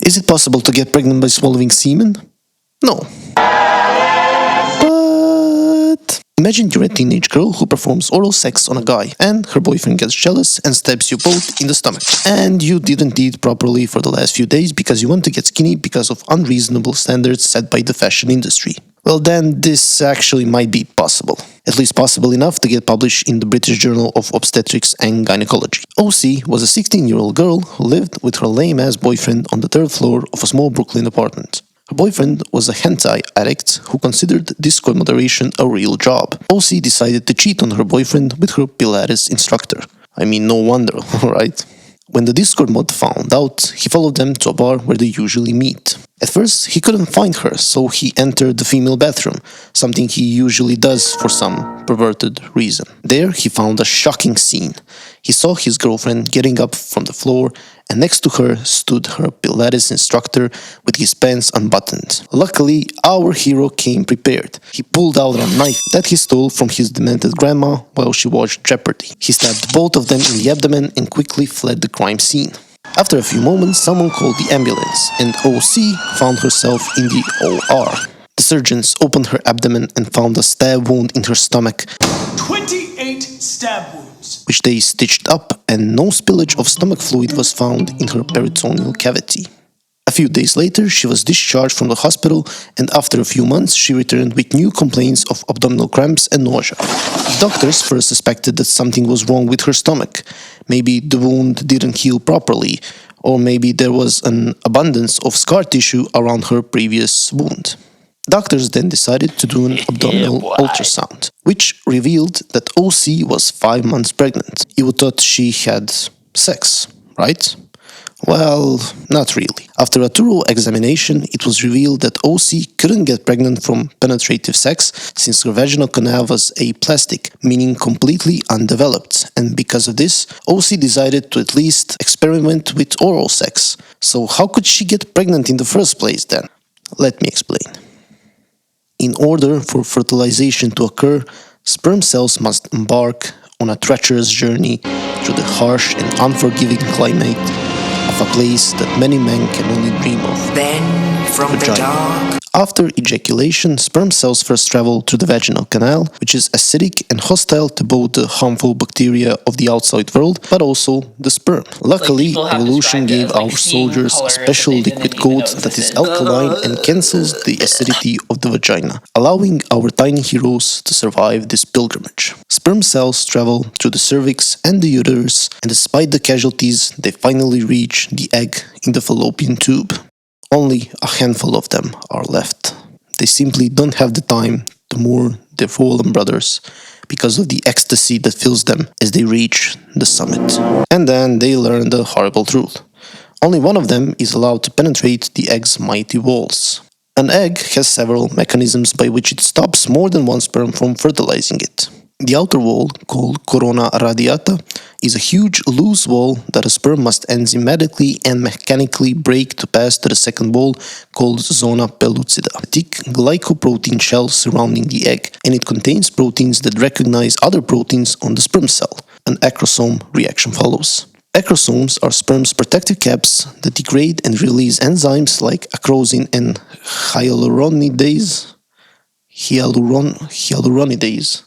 Is it possible to get pregnant by swallowing semen? No. But imagine you're a teenage girl who performs oral sex on a guy, and her boyfriend gets jealous and stabs you both in the stomach. And you didn't eat properly for the last few days because you want to get skinny because of unreasonable standards set by the fashion industry. Well, then this actually might be possible. At least possible enough to get published in the British Journal of Obstetrics and Gynecology. OC was a 16-year-old girl who lived with her lame-ass boyfriend on the third floor of a small Brooklyn apartment. Her boyfriend was a hentai addict who considered Discord moderation a real job. OC decided to cheat on her boyfriend with her Pilates instructor. I mean, no wonder, right? When the Discord mod found out, he followed them to a bar where they usually meet. At first, he couldn't find her, so he entered the female bathroom, something he usually does for some perverted reason. There, he found a shocking scene. He saw his girlfriend getting up from the floor, and next to her stood her Pilates instructor with his pants unbuttoned. Luckily, our hero came prepared. He pulled out a knife that he stole from his demented grandma while she watched Jeopardy. He stabbed both of them in the abdomen and quickly fled the crime scene. After a few moments, someone called the ambulance, and OC found herself in the OR. The surgeons opened her abdomen and found a stab wound in her stomach, 28 stab wounds, which they stitched up, and no spillage of stomach fluid was found in her peritoneal cavity. A few days later, she was discharged from the hospital, and after a few months, she returned with new complaints of abdominal cramps and nausea. The doctors first suspected that something was wrong with her stomach. Maybe the wound didn't heal properly, or maybe there was an abundance of scar tissue around her previous wound. Doctors then decided to do an abdominal ultrasound, which revealed that OC was 5 months pregnant. You would thought she had sex, right? Well, not really. After a thorough examination, it was revealed that OC couldn't get pregnant from penetrative sex since her vaginal canal was aplastic, meaning completely undeveloped, and because of this, OC decided to at least experiment with oral sex. So how could she get pregnant in the first place then? Let me explain. In order for fertilization to occur, sperm cells must embark on a treacherous journey through the harsh and unforgiving climate of a place that many men can only dream of. Then, from the dark... After ejaculation, sperm cells first travel through the vaginal canal, which is acidic and hostile to both the harmful bacteria of the outside world, but also the sperm. Luckily, evolution gave our soldiers a special liquid coat that is alkaline and cancels the acidity of the vagina, allowing our tiny heroes to survive this pilgrimage. Sperm cells travel through the cervix and the uterus, and despite the casualties, they finally reach the egg in the fallopian tube. Only a handful of them are left. They simply don't have the time to mourn their fallen brothers because of the ecstasy that fills them as they reach the summit. And then they learn the horrible truth. Only one of them is allowed to penetrate the egg's mighty walls. An egg has several mechanisms by which it stops more than one sperm from fertilizing it. The outer wall, called corona radiata, is a huge loose wall that a sperm must enzymatically and mechanically break to pass to the second wall, called zona pellucida, a thick glycoprotein shell surrounding the egg, and it contains proteins that recognize other proteins on the sperm cell. An acrosome reaction follows. Acrosomes are sperm's protective caps that degrade and release enzymes like acrosin and hyaluronidase. Hyaluronidase.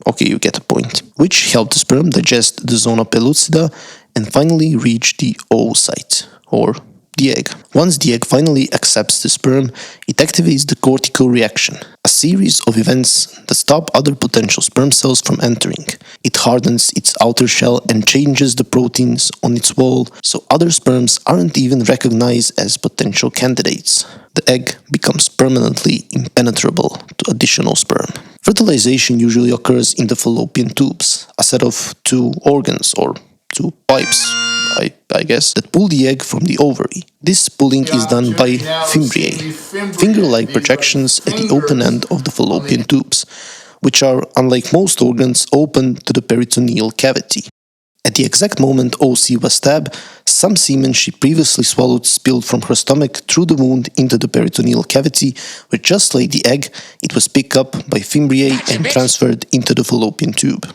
Okay, you get the point. Which help the sperm digest the zona pellucida and finally reach the oocyte, or the egg. Once the egg finally accepts the sperm, it activates the cortical reaction, a series of events that stop other potential sperm cells from entering. It hardens its outer shell and changes the proteins on its wall, so other sperms aren't even recognized as potential candidates. The egg becomes permanently impenetrable to additional sperm. Fertilization usually occurs in the fallopian tubes, a set of two organs or two pipes, I guess, that pull the egg from the ovary. This pulling is done by fimbriae, finger-like projections at the open end of the fallopian tubes, which are, unlike most organs, open to the peritoneal cavity. At the exact moment OC was stabbed, some semen she previously swallowed spilled from her stomach through the wound into the peritoneal cavity, where just like the egg, it was picked up by fimbriae and transferred into the fallopian tube.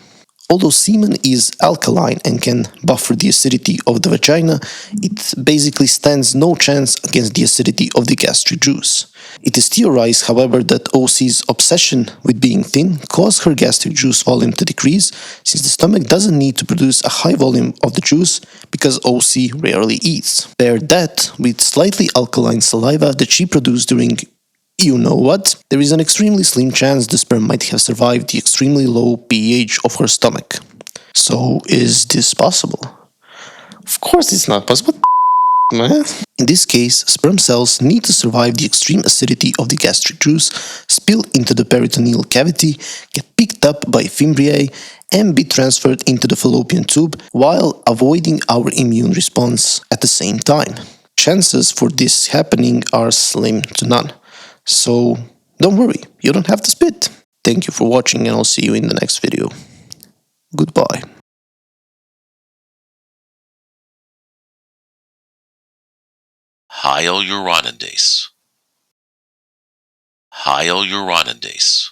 Although semen is alkaline and can buffer the acidity of the vagina, it basically stands no chance against the acidity of the gastric juice. It is theorized, however, that OC's obsession with being thin caused her gastric juice volume to decrease, since the stomach doesn't need to produce a high volume of the juice because OC rarely eats. Pair that with slightly alkaline saliva that she produced during you know what? There is an extremely slim chance the sperm might have survived the extremely low pH of her stomach. So, is this possible? Of course it's not possible, man. In this case, sperm cells need to survive the extreme acidity of the gastric juice, spill into the peritoneal cavity, get picked up by fimbriae, and be transferred into the fallopian tube while avoiding our immune response at the same time. Chances for this happening are slim to none. So don't worry, you don't have to spit. Thank you for watching and I'll see you in the next video. Goodbye. Hyaluronidase. Hyaluronidase.